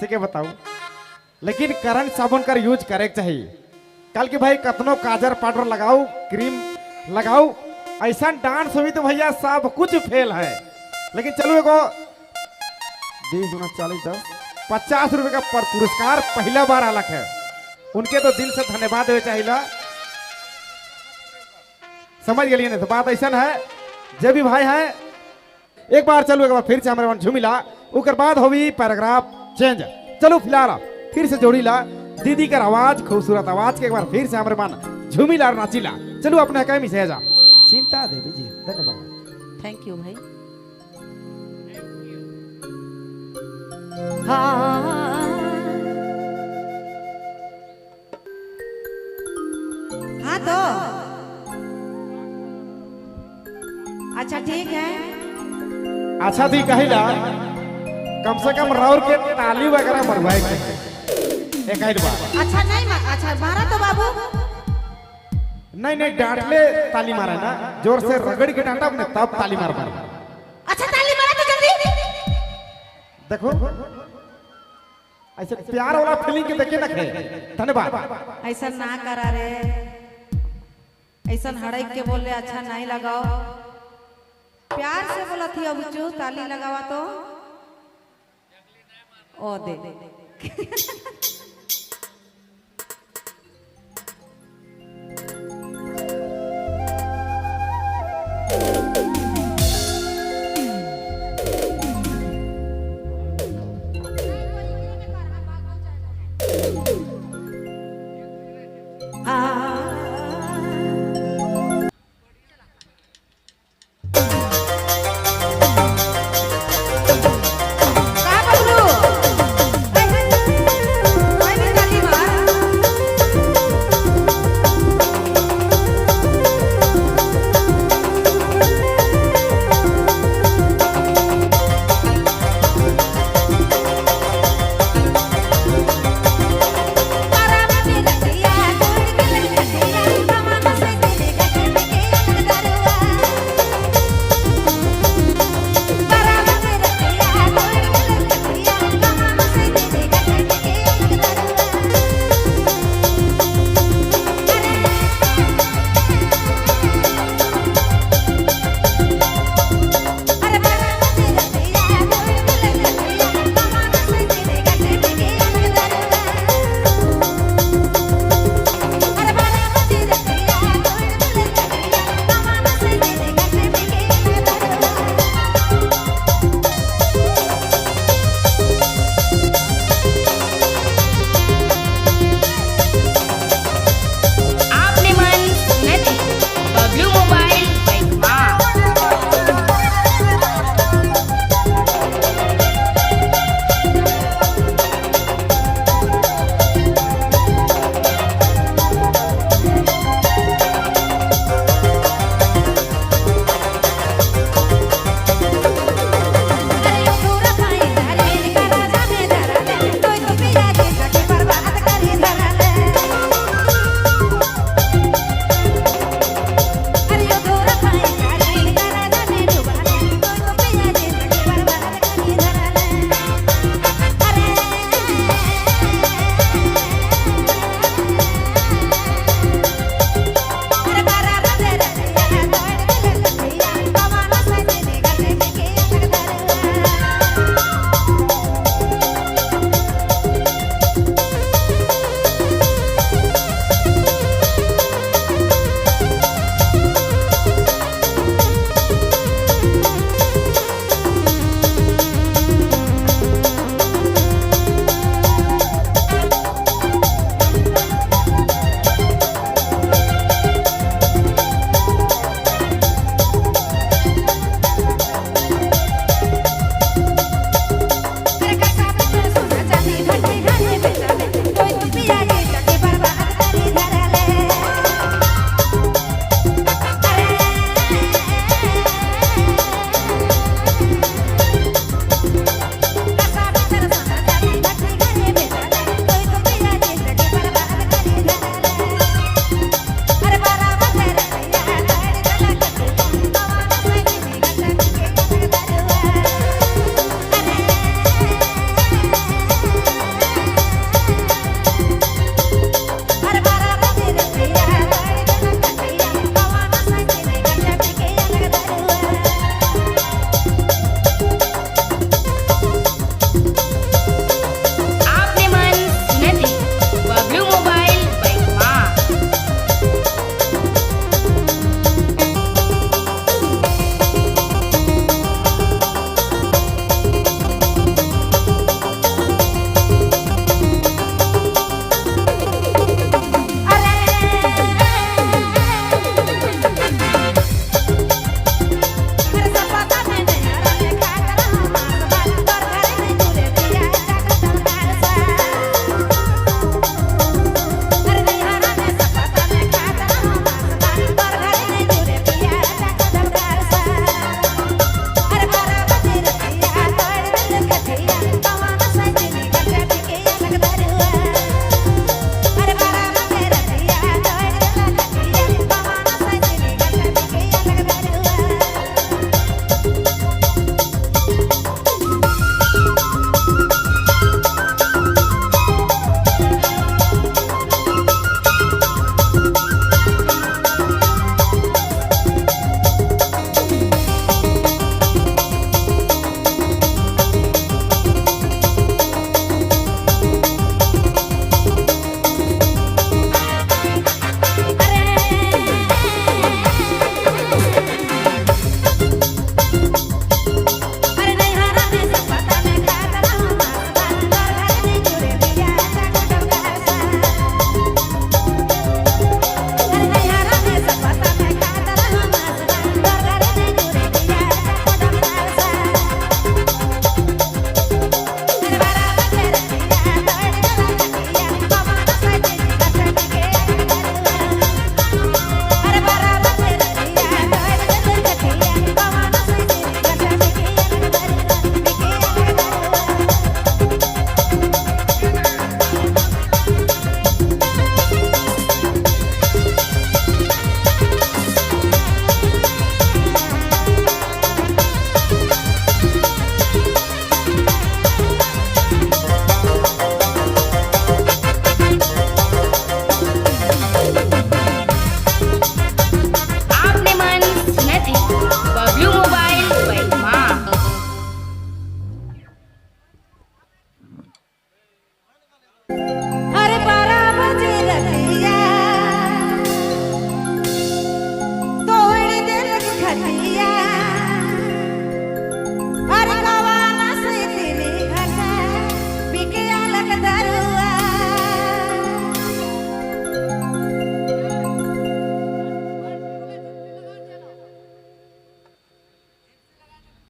कैसे के बताऊं, लेकिन करंट साबुन कर यूज करे चाहिए। कल के भाई कतनो काजर पाउडर लगाओ, क्रीम लगाओ, ऐसा डांस हुई तो भैया सब कुछ फेल है। लेकिन चलो एगो 20 गुना 40 10 50 रुपए का पुरस्कार पहला बार अलग है, उनके तो दिल से धन्यवाद देवे चाहिए। समझ गए ना? तो बात ऐसा है, जब भी भाई है एक बार चलो, एक बार फिर से हमारे मन झूमिला, उकर बाद होगी पैराग्राफ चेंज। चलो फिलहाल फिर से जोड़ी ला दीदी का आवाज, खूबसूरत आवाज के एक बार फिर से हमारे मन झूमिला और नाचिला। चलो अपने कमी से जा चिंता देवी जी, धन्यवाद। थैंक यू भाई। हाँ हाँ तो अच्छा ठीक है। अच्छा थी कहिला, कम से कम राउर के ताली वगैरह मरवाए एक बार। अच्छा नहीं अच्छा मारा तो बाबू। नहीं नहीं डांटले ताली मारा ना, जोर से रगड़ के डांटा अपने तब ताली मार मारा। अच्छा ताली मारा तो जल्दी देखो ऐसे प्यार वाला फीलिंग के देखे ना खे। धन्यवाद। ऐसा ना करा रे, ऐसा हड़क के बोल रहे अच्छा नहीं लगाओ, प्यार से बोला थी अब जो ताली लगावा तो ओ दे